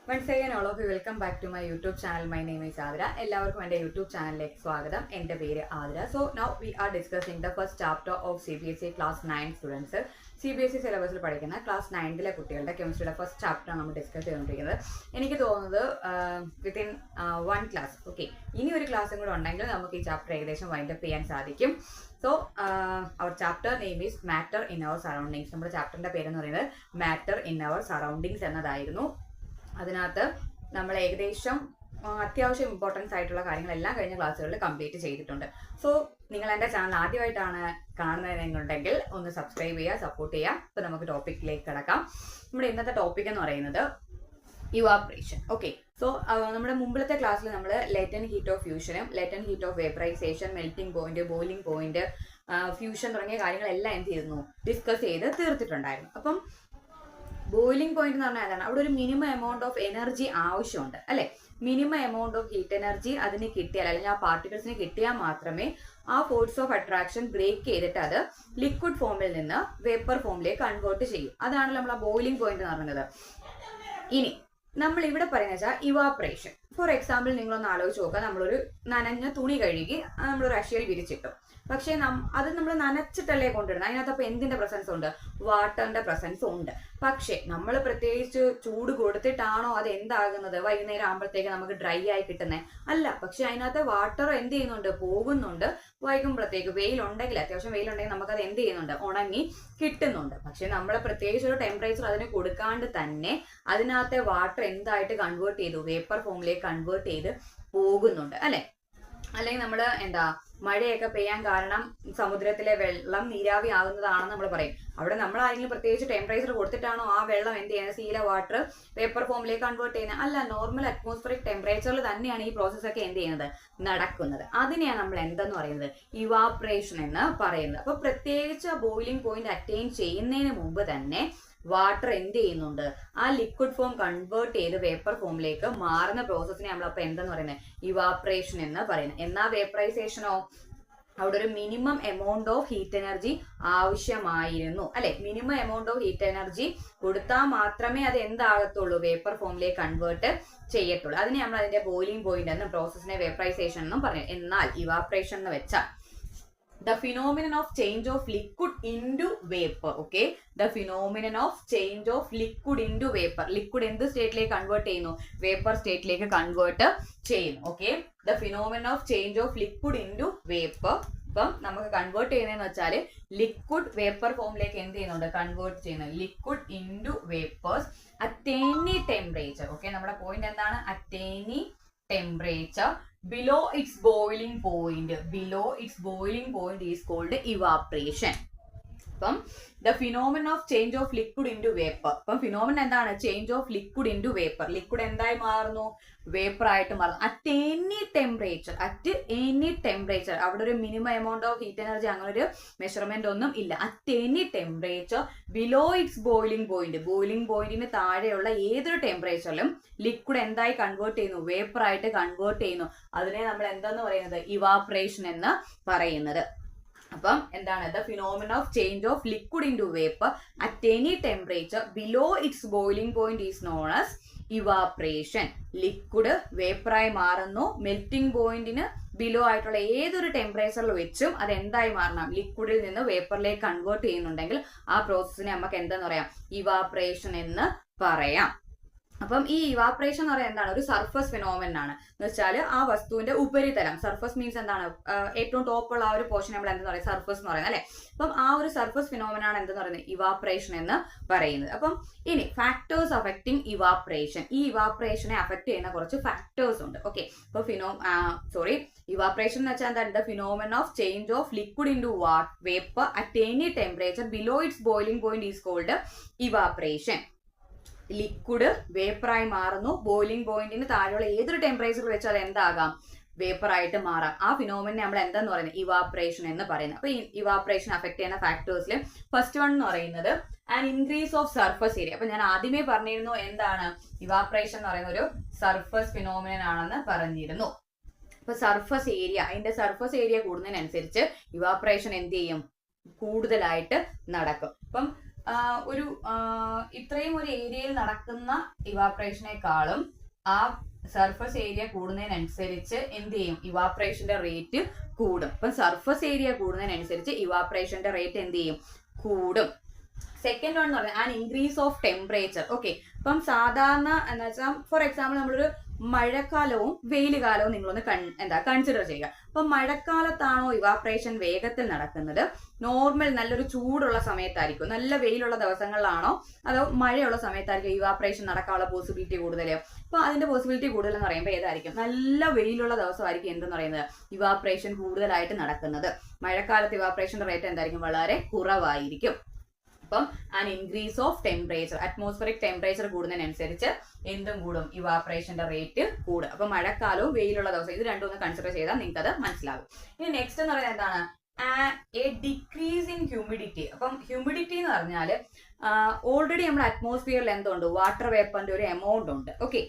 Once again, all of you, welcome back to my YouTube channel. My name is Adra. എല്ലാവർക്കും എൻ്റെ YouTube ചാനലിലേക്ക് സ്വാഗതം. എൻ്റെ പേര് Athira. So now we are discussing the first chapter of CBSE class 9 students. CBSE സിലബസിൽ പഠിക്കുന്ന class 9ലെ കുട്ടികളുടെ കെമിസ്ട്രിയുടെ first chapter നമ്മൾ ഡിസ്കസ് ചെയ്തുകൊണ്ടിരിക്കുന്നത്. എനിക്ക് തോന്നുന്നത് വിത്തിൻ 1 ക്ലാസ് ഓക്കെ ഇനി ഒരു ക്ലാസ്സും കൂടെ ഉണ്ടെങ്കിൽ നമുക്ക് ഈ ചാപ്റ്റർ ഏകദേശം വൈൻഡപ്പ് ചെയ്യാൻ സാധിക്കും. So our chapter name is matter in our surroundings. നമ്മുടെ ചാപ്റ്ററിന്റെ പേരെന്ന് പറയുന്നത് മാറ്റർ ഇൻ അവർ സറൗണ്ടിങ്സ് എന്നതായിരുന്നു. അതിനകത്ത് നമ്മൾ ഏകദേശം അത്യാവശ്യം ഇമ്പോർട്ടൻസ് ആയിട്ടുള്ള കാര്യങ്ങളെല്ലാം കഴിഞ്ഞ ക്ലാസ്സുകളിൽ കംപ്ലീറ്റ് ചെയ്തിട്ടുണ്ട്. സോ നിങ്ങൾ എൻ്റെ ചാനൽ ആദ്യമായിട്ടാണ് കാണുന്നതെന്നുണ്ടെങ്കിൽ ഒന്ന് സബ്സ്ക്രൈബ് ചെയ്യുക, സപ്പോർട്ട് ചെയ്യുക. അപ്പോൾ നമുക്ക് ടോപ്പിക്കിലേക്ക് കിടക്കാം. നമ്മുടെ ഇന്നത്തെ ടോപ്പിക് എന്ന് പറയുന്നത് ഇവാപറേഷൻ. ഓക്കെ, സോ നമ്മുടെ മുമ്പിലത്തെ ക്ലാസ്സിൽ നമ്മൾ ലേറ്റന്റ് ഹീറ്റ് ഓഫ് ഫ്യൂഷനും latent heat of vaporisation, melting point, boiling point, fusion തുടങ്ങിയ കാര്യങ്ങളെല്ലാം എന്ത് ചെയ്യുന്നു ഡിസ്കസ് ചെയ്ത് തീർത്തിട്ടുണ്ടായിരുന്നു. അപ്പം ബോയിലിംഗ് പോയിന്റ് എന്ന് പറഞ്ഞാൽ എന്താണ്? അവിടെ ഒരു മിനിമം എമൗണ്ട് ഓഫ് എനർജി ആവശ്യമുണ്ട് അല്ലെ. Minimum amount of heat energy അതിന് കിട്ടിയാൽ, അല്ലെങ്കിൽ ആ പാർട്ടിക്കിൾസിന് കിട്ടിയാൽ മാത്രമേ ആ ഫോഴ്സ് ഓഫ് അട്രാക്ഷൻ ബ്രേക്ക് ചെയ്തിട്ട് അത് ലിക്വിഡ് ഫോമിൽ നിന്ന് വേപ്പർ ഫോമിലേക്ക് കൺവേർട്ട് ചെയ്യും. അതാണല്ലോ നമ്മൾ ആ ബോയിലിംഗ് പോയിന്റ് എന്ന് പറയുന്നത്. ഇനി നമ്മൾ ഇവിടെ പറയുന്നത് വെച്ചാൽ ഇവാപറേഷൻ. ഫോർ എക്സാമ്പിൾ നിങ്ങളൊന്ന് ആലോചിച്ച് നോക്കുക, നമ്മളൊരു നനഞ്ഞ തുണി കഴുകി നമ്മളൊരു അക്ഷയിൽ വിരിച്ചിട്ടു. പക്ഷെ അത് നമ്മൾ നനച്ചിട്ടല്ലേ കൊണ്ടിരുന്നത്. അതിനകത്ത് അപ്പോൾ എന്തിന്റെ പ്രസൻസ് ഉണ്ട്? വാട്ടറിന്റെ പ്രസൻസ് ഉണ്ട്. പക്ഷെ നമ്മൾ പ്രത്യേകിച്ച് ചൂട് കൊടുത്തിട്ടാണോ അത് എന്താകുന്നത്? വൈകുന്നേരം ആകുമ്പോഴത്തേക്ക് നമുക്ക് ഡ്രൈ ആയി കിട്ടുന്നത് അല്ല. പക്ഷെ അതിനകത്ത് വാട്ടർ എന്ത് ചെയ്യുന്നുണ്ട്? പോകുന്നുണ്ട്. വൈകുമ്പോഴത്തേക്ക് വെയിലുണ്ടെങ്കിൽ, അത്യാവശ്യം വെയിലുണ്ടെങ്കിൽ നമുക്കത് എന്ത് ചെയ്യുന്നുണ്ട്? ഉണങ്ങി കിട്ടുന്നുണ്ട്. പക്ഷെ നമ്മൾ പ്രത്യേകിച്ച് ഒരു ടെമ്പറേച്ചർ അതിന് കൊടുക്കാണ്ട് തന്നെ അതിനകത്തെ വാട്ടർ എന്തായിട്ട് കൺവേർട്ട് ചെയ്തു? വേപ്പർ ഫോമിലേക്ക് കൺവേർട്ട് ചെയ്ത് പോകുന്നുണ്ട് അല്ലെ. അല്ലെങ്കിൽ നമ്മൾ മഴയൊക്കെ പെയ്യാൻ കാരണം സമുദ്രത്തിലെ വെള്ളം നീരാവി ആകുന്നതാണെന്ന് നമ്മൾ പറയും. അവിടെ നമ്മൾ ആരെങ്കിലും പ്രത്യേകിച്ച് ടെമ്പറേച്ചർ കൊടുത്തിട്ടാണോ ആ വെള്ളം എന്ത് ചെയ്യുന്നത്? സീല വാട്ടർ വേപ്പർ ഫോമിലേക്ക് കൺവേർട്ട് ചെയ്യുന്നത് അല്ല. നോർമൽ അറ്റ്മോസ്ഫറിക് ടെമ്പറേച്ചറിൽ തന്നെയാണ് ഈ പ്രോസസ് ഒക്കെ എന്ത് ചെയ്യുന്നത്? നടക്കുന്നത്. അതിനെയാണ് നമ്മൾ എന്തെന്ന് പറയുന്നത്? ഇവാപറേഷൻ എന്ന് പറയുന്നത്. അപ്പൊ പ്രത്യേകിച്ച് ബോയിലിംഗ് പോയിന്റ് അറ്റൈൻ ചെയ്യുന്നതിന് മുമ്പ് തന്നെ വാട്ടർ എന്ത് ചെയ്യുന്നുണ്ട്? ആ ലിക്വിഡ് ഫോം കൺവേർട്ട് ചെയ്ത് വേപ്പർ ഫോമിലേക്ക് മാറുന്ന പ്രോസസ്സിനെ നമ്മളപ്പോൾ എന്തെന്ന് പറയുന്നത്? ഇവാപറേഷൻ എന്ന് പറയുന്നത്. എന്നാ വേപ്പറൈസേഷനോ? അവിടെ ഒരു minimum amount of heat energy ആവശ്യമായിരുന്നു അല്ലെ. Minimum amount of heat energy കൊടുത്താൽ മാത്രമേ അത് എന്താകത്തുള്ളൂ? വേപ്പർ ഫോമിലേക്ക് കൺവേർട്ട് ചെയ്യത്തുള്ളൂ. അതിനെ നമ്മൾ അതിന്റെ ബോയിലിംഗ് പോയിന്റ് എന്നും പ്രോസസ്സിനെ വേപ്പറൈസേഷൻ എന്നും പറഞ്ഞു. എന്നാൽ ഇവാപറേഷൻ എന്ന് വെച്ചാൽ the phenomenon of change of liquid into vapor. Okay, the phenomenon of change of liquid into vapor. Liquid എന്ത് സ്റ്റേറ്റിലേക്ക് കൺവേർട്ട് ചെയ്യുന്നു? വേപ്പർ സ്റ്റേറ്റിലേക്ക് കൺവേർട്ട് ചെയ്യുന്നു. Okay, the phenomenon of change of liquid into vapor. ഇപ്പം നമുക്ക് convert ചെയ്യുന്നതെന്ന് വെച്ചാൽ liquid vapour ഫോമിലേക്ക് എന്ത് ചെയ്യുന്നുണ്ട്? കൺവേർട്ട് ചെയ്യുന്നത്. Liquid into vapours at any temperature. Okay, നമ്മുടെ പോയിന്റ് എന്താണ്? At any temperature below its boiling point. Below its boiling point is called evaporation. അപ്പം the phenomenon of change of liquid into vapor. അപ്പം phenomenon എന്താണ്? Change of liquid into vapour. Liquid എന്തായി മാറുന്നു? Vapour ആയിട്ട് മാറുന്നു. At any temperature. At any temperature. അവിടെ ഒരു minimum amount of heat energy അങ്ങനെ ഒരു മെഷർമെന്റ് ഒന്നും ഇല്ല. At any temperature below its boiling point. Boiling പോയിന്റിന് താഴെയുള്ള ഏതൊരു ടെമ്പറേച്ചറിലും ലിക്വിഡ് എന്തായി കൺവേർട്ട് ചെയ്യുന്നു? വേപ്പർ ആയിട്ട് കൺവേർട്ട് ചെയ്യുന്നു. അതിനെ നമ്മൾ എന്താന്ന് പറയുന്നത്? ഇവാപറേഷൻ എന്ന് പറയുന്നത്. അപ്പം എന്താണ്? The phenomenon of change of liquid into vapour at any temperature below its boiling point is known as evaporation. Liquid വേപ്പറായി മാറുന്നു. മെൽറ്റിംഗ് പോയിന്റിന് ബിലോ ആയിട്ടുള്ള ഏതൊരു ടെമ്പറേച്ചറിൽ വെച്ചും അത് എന്തായി മാറണം? ലിക്വിഡിൽ നിന്ന് വേപ്പറിലേക്ക് കൺവേർട്ട് ചെയ്യുന്നുണ്ടെങ്കിൽ ആ പ്രോസസ്സിനെ നമുക്ക് എന്താന്ന് പറയാം? ഇവാപറേഷൻ എന്ന് പറയാം. അപ്പം ഈ ഇവാപറേഷൻ എന്ന് പറയുന്നത് എന്താണ്? ഒരു സർഫസ് ഫിനോമിനൻ ആണ്. എന്ന് വെച്ചാൽ ആ വസ്തുവിന്റെ ഉപരിതലം. സർഫസ് മീൻസ് എന്താണ്? ഏറ്റവും ടോപ്പുള്ള ആ ഒരു പോർഷൻ നമ്മൾ എന്താ പറയുക? സർഫസ് എന്ന് പറയുന്നത് അല്ലെ. അപ്പം ആ ഒരു സർഫസ് ഫിനോമിനൻ ആണ് എന്തെന്ന് പറയുന്നത്? ഇവാപറേഷൻ എന്ന് പറയുന്നത്. അപ്പം ഇനി ഫാക്ടേഴ്സ് അഫക്റ്റിംഗ് ഇവാപറേഷൻ. ഈ ഇവാപറേഷനെ അഫക്ട് ചെയ്യുന്ന കുറച്ച് ഫാക്ടേഴ്സ് ഉണ്ട്. ഓക്കെ, അപ്പൊ ഇവാപറേഷൻ എന്ന് വെച്ചാൽ എന്താണ്? The phenomenon of change of liquid into vapour at any temperature below its boiling point is called evaporation. Liquid വേപ്പറായി മാറുന്നു. ബോയിലിംഗ് പോയിന്റിന് താഴെയുള്ള ഏതൊരു ടെമ്പറേച്ചറിൽ വെച്ചാൽ അത് എന്താകാം? വേപ്പർ ആയിട്ട് മാറാം. ആ ഫിനോമിനെ നമ്മൾ എന്താന്ന് പറയുന്നത്? ഇവാപറേഷൻ എന്ന് പറയുന്നത്. അപ്പൊ ഈ ഇവാപറേഷൻ അഫക്ട് ചെയ്യുന്ന ഫാക്ടേഴ്സിൽ ഫസ്റ്റ് വൺ എന്ന് പറയുന്നത് and increase of surface area. അപ്പൊ ഞാൻ ആദ്യമേ പറഞ്ഞിരുന്നു എന്താണ് ഇവാപറേഷൻ എന്ന് പറയുന്ന ഒരു സർഫസ് ഫിനോമിനൻ ആണെന്ന് പറഞ്ഞിരുന്നു. അപ്പൊ സർഫസ് ഏരിയ, അതിന്റെ സർഫസ് ഏരിയ കൂടുന്നതിനനുസരിച്ച് ഇവാപറേഷൻ എന്ത് ചെയ്യും? കൂടുതലായിട്ട് നടക്കും. അപ്പം ഒരു ഇത്രയും ഒരു ഏരിയയിൽ നടക്കുന്ന ഇവാപ്രേഷനേക്കാളും ആ സർഫസ് ഏരിയ കൂടുന്നതിനനുസരിച്ച് എന്ത് ചെയ്യും, ഇവാപ്രേഷന്റെ റേറ്റ് കൂടും. അപ്പം സർഫസ് ഏരിയ കൂടുന്നതിനനുസരിച്ച് ഇവാപ്രേഷന്റെ റേറ്റ് എന്ത് ചെയ്യും, കൂടും. സെക്കൻഡ് വൺ എന്ന് പറഞ്ഞാൽ an increase of temperature. Okay, അപ്പം സാധാരണ എന്ന് വെച്ചാൽ ഫോർ എക്സാമ്പിൾ നമ്മളൊരു മഴക്കാലവും വെയിൽ കാലവും നിങ്ങളൊന്ന് കൺസിഡർ ചെയ്യുക. അപ്പൊ മഴക്കാലത്താണോ ഇവാപ്രേഷൻ വേഗത്തിൽ നടക്കുന്നത്, നോർമൽ നല്ലൊരു ചൂടുള്ള സമയത്തായിരിക്കും, നല്ല വെയിലുള്ള ദിവസങ്ങളിലാണോ, അതോ മഴയുള്ള സമയത്തായിരിക്കും ഇവാപ്രേഷൻ നടക്കാനുള്ള പോസിബിലിറ്റി കൂടുതൽ? അപ്പൊ അതിന്റെ പോസിബിലിറ്റി കൂടുതൽ എന്ന് പറയുമ്പോൾ ഏതായിരിക്കും, നല്ല വെയിലുള്ള ദിവസമായിരിക്കും എന്തെന്ന് പറയുന്നത്, ഇവാപ്രേഷൻ കൂടുതലായിട്ട് നടക്കുന്നത്. മഴക്കാലത്ത് ഇവാപ്രേഷന്റെ റേറ്റ് എന്തായിരിക്കും, വളരെ കുറവായിരിക്കും. അപ്പം an increase of temperature, atmospheric temperature കൂടുന്നതിനനുസരിച്ച് എന്തും കൂടും, ഇവാപ്രേഷന്റെ റേറ്റ് കൂടും. അപ്പൊ മഴക്കാലവും വെയിലുള്ള ദിവസം ഇത് രണ്ടും ഒന്ന് കൺസിഡർ ചെയ്താൽ നിങ്ങൾക്ക് അത് മനസ്സിലാവും. ഇനി നെക്സ്റ്റ് എന്ന് പറയുന്നത് എന്താണ്, എ ഡിക്രീസ് ഇൻ ഹ്യൂമിഡിറ്റി. അപ്പം ഹ്യൂമിഡിറ്റി എന്ന് പറഞ്ഞാൽ ഓൾറെഡി നമ്മുടെ അറ്റ്മോസ്ഫിയറിൽ എന്തുണ്ട്, വാട്ടർ വേപ്പറിന്റെ ഒരു എമൗണ്ട് ഉണ്ട്. ഓക്കെ,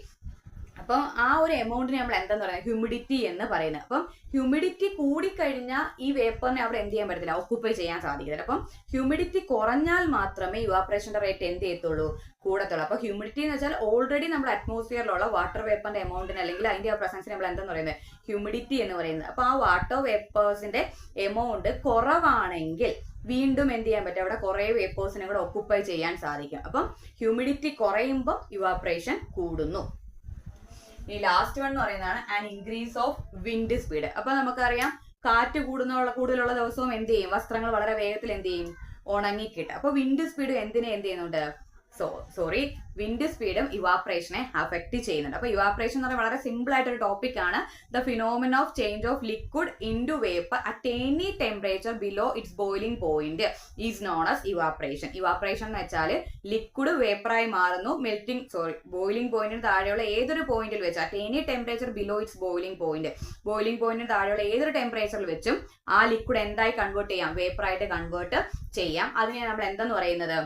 അപ്പം ആ ഒരു എമൗണ്ടിന് നമ്മൾ എന്താന്ന് പറയുന്നത്, ഹ്യൂമിഡിറ്റി എന്ന് പറയുന്നത്. അപ്പം ഹ്യൂമിഡിറ്റി കൂടിക്കഴിഞ്ഞാൽ ഈ വേപ്പറിനെ അവിടെ എന്ത് ചെയ്യാൻ പറ്റത്തില്ല, ഓക്കുപ്പൈ ചെയ്യാൻ സാധിക്കത്തില്ല. അപ്പം ഹ്യൂമിഡിറ്റി കുറഞ്ഞാൽ മാത്രമേ ഇവാപ്രേഷന്റെ റേറ്റ് എന്ത് ചെയ്യത്തുള്ളൂ, കൂടത്തുള്ളൂ. അപ്പൊ ഹ്യൂമിഡിറ്റി എന്ന് വെച്ചാൽ ഓൾറെഡി നമ്മുടെ അറ്റ്മോസ്ഫിയറിലുള്ള വാട്ടർ വേപ്പറിന്റെ എമൗണ്ടിന് അല്ലെങ്കിൽ അതിന്റെ ആ പ്രസൻസിന് നമ്മൾ എന്താന്ന് പറയുന്നത്, ഹ്യൂമിഡിറ്റി എന്ന് പറയുന്നത്. അപ്പൊ ആ വാട്ടർ വേപ്പേഴ്സിന്റെ എമൗണ്ട് കുറവാണെങ്കിൽ വീണ്ടും എന്ത് ചെയ്യാൻ പറ്റും, അവിടെ കുറെ വേപ്പേഴ്സിനെ കൂടെ ഓക്കുപ്പൈ ചെയ്യാൻ സാധിക്കും. അപ്പം ഹ്യൂമിഡിറ്റി കുറയുമ്പോൾ ഇവാപ്രേഷൻ കൂടുന്നു. ഈ ലാസ്റ്റ് വൺ എന്ന് പറയുന്നതാണ് an increase of wind speed. അപ്പൊ നമുക്കറിയാം കാറ്റ് കൂടുതലുള്ള ദിവസവും എന്ത് ചെയ്യും, വസ്ത്രങ്ങൾ വളരെ വേഗത്തിൽ എന്ത് ചെയ്യും, ഉണങ്ങിക്കിട്ടും. അപ്പൊ വിൻഡ് സ്പീഡ് എന്ത് ചെയ്യുന്നുണ്ട്, വിൻഡ് സ്പീഡും ഇവാപ്രേഷനെ അഫക്ട് ചെയ്യുന്നുണ്ട്. അപ്പൊ ഇവാപ്രേഷൻ എന്ന് പറയുന്നത് വളരെ സിമ്പിൾ ആയിട്ടൊരു ടോപ്പിക് ആണ്. The phenomena of change of liquid into vapour at any temperature below its boiling point is known as evaporation. Evaporation എന്ന് വെച്ചാൽ ലിക്വിഡ് വേപ്പറായി മാറുന്നു ബോയിലിംഗ് പോയിന്റിന് താഴെയുള്ള ഏതൊരു പോയിന്റിൽ വെച്ച്, at any temperature below its boiling പോയിന്റിന് താഴെയുള്ള ഏതൊരു ടെമ്പറേച്ചറിൽ വെച്ചും ആ ലിക്വിഡ് എന്തായി കൺവേർട്ട് ചെയ്യാം, വേപ്പറായിട്ട് കൺവേർട്ട് ചെയ്യാം. അതിനെ നമ്മൾ എന്തെന്ന് പറയുന്നത്,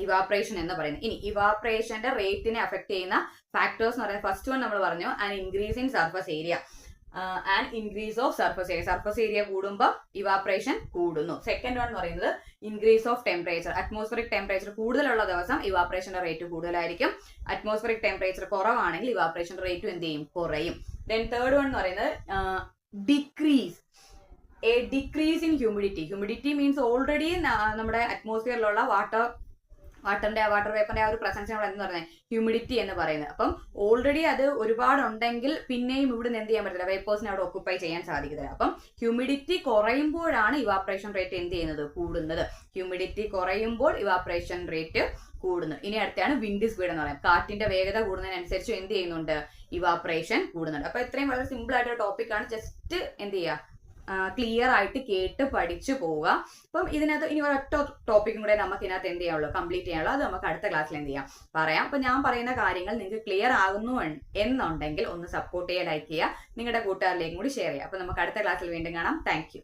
ഇവാപ്രേഷൻ എന്ന് പറയുന്നത്. ഇനി ഇവാപ്രേഷന്റെ റേറ്റിനെ അഫക്ട് ചെയ്യുന്ന ഫാക്ടേഴ്സ് എന്ന് പറയുന്നത്, ഫസ്റ്റ് വൺ നമ്മൾ പറഞ്ഞു an increase in surface area, and increase of surface area കൂടുമ്പോൾ ഇവാപ്രേഷൻ കൂടുന്നു. സെക്കൻഡ് വൺ എന്ന് പറയുന്നത് increase of temperature, atmospheric temperature കൂടുതലുള്ള ദിവസം ഇവാപ്രേഷന്റെ റേറ്റ് കൂടുതലായിരിക്കും, അറ്റ്മോസ്ഫറിക് ടെമ്പറേച്ചർ കുറവാണെങ്കിൽ ഇവാപ്രേഷന്റെ റേറ്റും എന്ത് ചെയ്യും, കുറയും. ദെൻ തേർഡ് വൺ എന്ന് പറയുന്നത് decrease in humidity means already നമ്മുടെ അറ്റ്മോസ്ഫിയറിലുള്ള വാട്ടർ വേപ്പറിന്റെ ആ ഒരു പ്രസൻസ് നമ്മൾ എന്ന് പറയുന്നത് ഹ്യൂമിഡിറ്റി എന്ന് പറയുന്നത്. അപ്പം ഓൾറെഡി അത് ഒരുപാട് ഉണ്ടെങ്കിൽ പിന്നെയും ഇവിടുന്ന് എന്ത് ചെയ്യാൻ പറ്റില്ല, വേപ്പേഴ്സിനെ അവിടെ ഓക്കുപ്പൈ ചെയ്യാൻ സാധിക്കത്തില്ല. അപ്പം ഹ്യൂമിഡിറ്റി കുറയുമ്പോഴാണ് ഇവാപ്രേഷൻ റേറ്റ് എന്ത് ചെയ്യുന്നത്, കൂടുന്നത്. ഹ്യൂമിഡിറ്റി കുറയുമ്പോൾ ഇവാപ്രേഷൻ റേറ്റ് കൂടുന്നു. ഇനി അടുത്താണ് വിൻഡ് സ്പീഡ് എന്ന് പറയുന്നത്. കാറ്റിന്റെ വേഗത കൂടുന്നതിനനുസരിച്ച് എന്ത് ചെയ്യുന്നുണ്ട്, ഇവാപ്രേഷൻ കൂടുന്നുണ്ട്. അപ്പൊ ഇത്രയും വളരെ സിമ്പിൾ ആയിട്ടൊരു ടോപ്പിക്കാണ്. ജസ്റ്റ് എന്ത് ചെയ്യുക, ക്ലിയർ ആയിട്ട് കേട്ട് പഠിച്ചു പോവുക. അപ്പം ഇതിനകത്ത് ഇനി ഒരൊറ്റ ടോപ്പിക്കും കൂടെ നമുക്ക് ഇതിനകത്ത് എന്ത് ചെയ്യാനുള്ളൂ, കംപ്ലീറ്റ് ചെയ്യാനുള്ളൂ. അത് നമുക്ക് അടുത്ത ക്ലാസ്സിൽ എന്ത് ചെയ്യാം, പറയാം. അപ്പൊ ഞാൻ പറയുന്ന കാര്യങ്ങൾ നിങ്ങൾക്ക് ക്ലിയർ ആകുന്നു എന്നുണ്ടെങ്കിൽ ഒന്ന് സപ്പോർട്ട് ചെയ്യുക, ലൈക്ക് ചെയ്യുക, നിങ്ങളുടെ കൂട്ടുകാരിലേക്കും കൂടി ഷെയർ ചെയ്യുക. അപ്പൊ നമുക്ക് അടുത്ത ക്ലാസ്സിൽ വീണ്ടും കാണാം. താങ്ക്